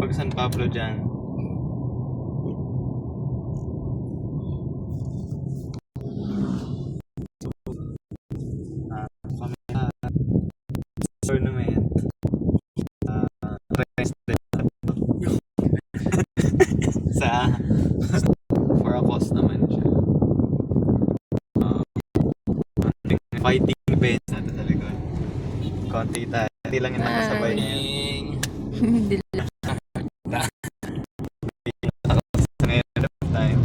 pag San Pablo dyan. Kami tournament. Sa for a cause naman siya. Fighting events natin sa likod. Konti tayo. Hindi lang yung nakasabay niya. Hindi lang. Ngayon of time.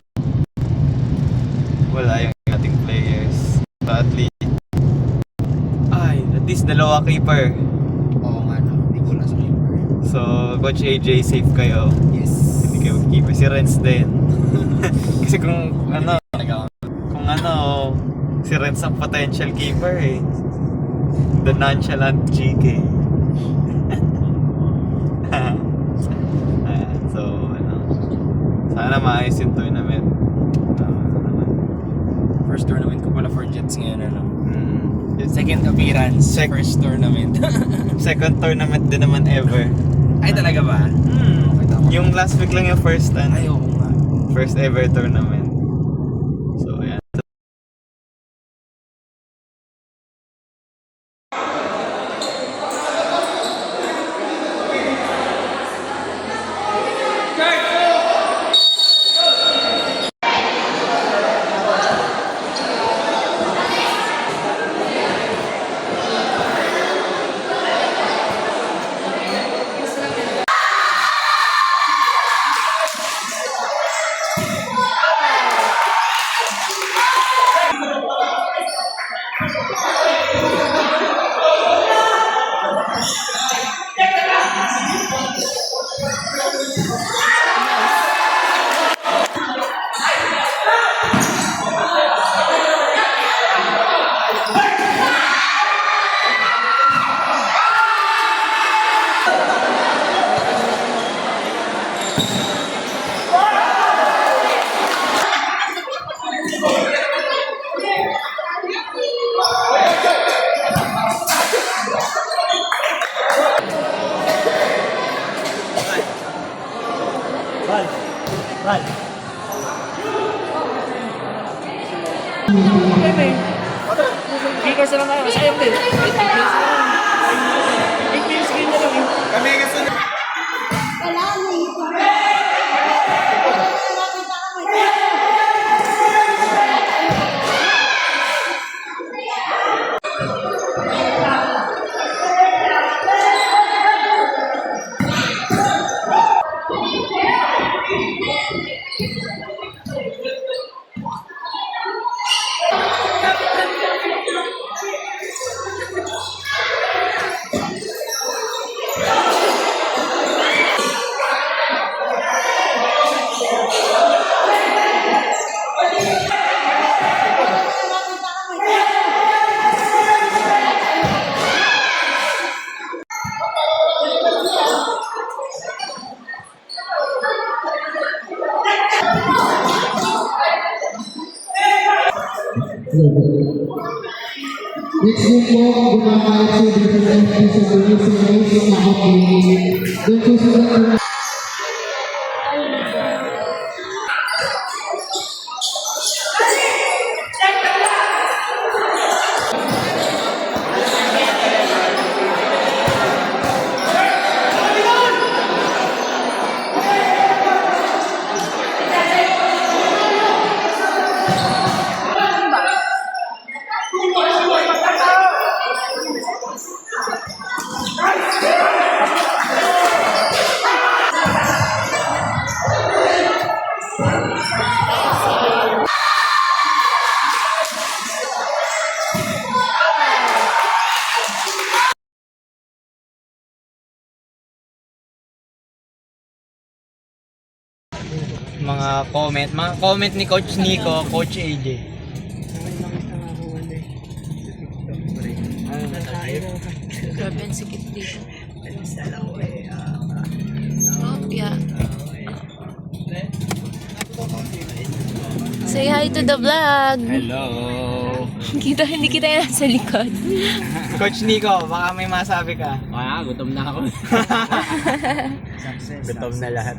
Wala yung ating players. But at least dalawa keeper. Oo nga no, hindi ko lang sa keeper. So, Coach AJ, safe kayo. Yes. Hindi kayo keeper. Si Renz din. Kasi kung si Renz ang potential keeper eh. The nonchalant GK. So, sana maayos yung tournament. First tournament ko pala for Jets ngayon, ano? Second Second appearance, first tournament. second tournament din naman ever. Ay, talaga ba? Yung last week lang yung first Ay, oo nga. first ever tournament. So, yan. Because naman tayo, masayang din. 8 games game na lang eh. Kami gusto na. Next week po, gumamahal si Dr. F. sa pag-isinay na hockey. Doon po sila mga comment ni Coach Nico, Coach AJ. Grabe ang sikip dito. Kopya. Say hi to the vlog. Hello. Hindi kita yan nasa likod. Coach Nico, baka may masabi ka. Wow, Gutom na ako. Gutom na lahat.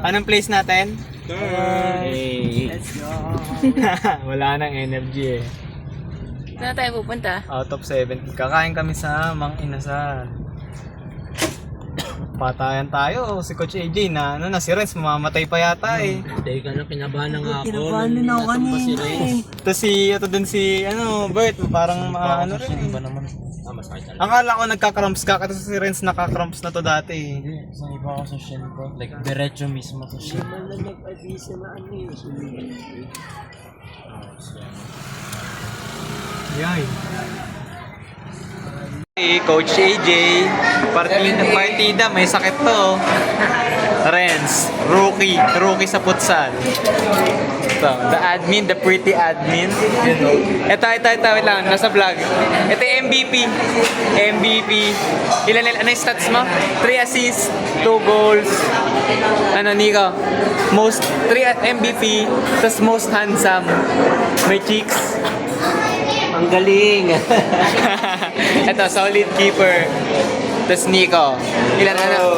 Anong place natin? Hey. Wala nang energy eh. Saan tayo pupunta? Out of 7. Kakain kami sa Mang Inasal. Patayan tayo. Si Coach AJ na, si Renz, mamamatay pa yata eh. Teka na, kinabahan na nga ako. Kinabahan din ako kanina eh. Tapos ito din si, Bert, parang rin. Iba naman. Masakit talaga. Akala ko nagka-cramps ka, kasi si Renz naka-cramps na to dati eh. Hindi, isang iba ako sa shin ko. Like, diretso mismo sa shin. Yay. Hey, Coach AJ, partida, may sakit to. Renz, rookie sa futsal. Ito, the pretty admin. Ito, wait lang, nasa vlog. Ito yung MVP. Ilan, ano yung stats mo? 3 assists, 2 goals. Ano, Nico? 3 MVP, tas most handsome. May cheeks. Ang galing! Ito, solid keeper. Tapos Nico.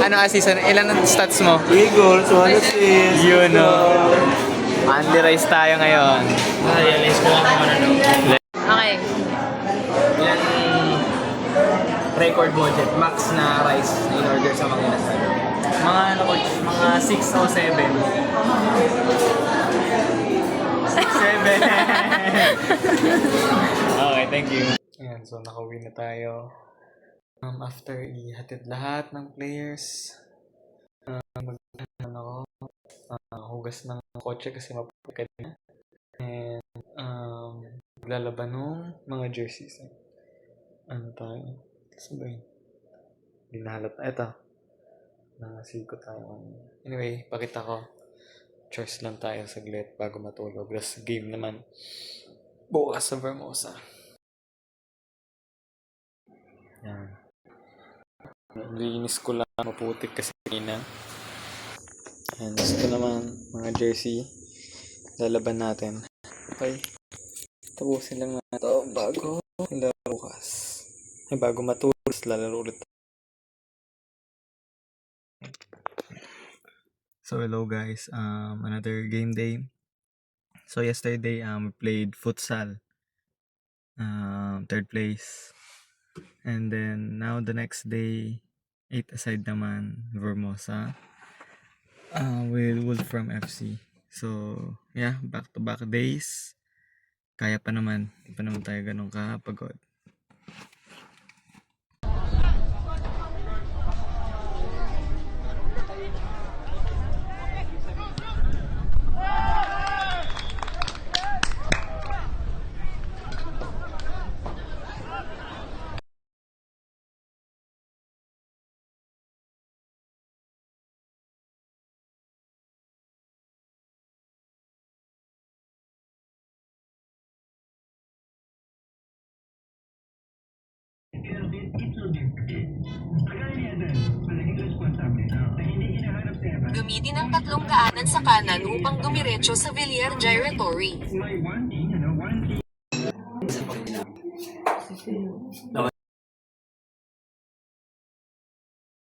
Ano assist? Ilan ang stats mo? 3 goals, 1 assist. Yun o. Only rice tayo ngayon. Realize ko ako Okay. Ilan record budget, max na rice in order sa mga inasal? Mga coach, mga 6 o 7. 7. Okay, thank you. Ayan, so nakauwi na tayo. After ihatid lahat ng players, hugas ng kotse kasi mapapagod na. And maglalaban ng mga jerseys. Ano tayo? Sabihin. Hindi na halata. Ito. Nasigo tayo. Anyway, pakita ko. Chores lang tayo saglit bago matulog. Tapos game naman. Bukas sa Vermosa. Yan. Linis ko lang. Maputik kasi na. Yan. Gusto naman mga jersey. Lalaban natin. Okay. Tapusin lang natin ito bago laro bukas. Bago matulog, lalaro ulit. So hello guys, another game day. So yesterday we played futsal, 3rd place, and then now the next day 8 aside naman Vermosa with Wolfram FC. So yeah, back to back days. Kaya pa naman, di pa naman tayo ganun kapagod. Gamitin ang 3 daanan sa kanan upang dumiretso sa Villar Gyratory.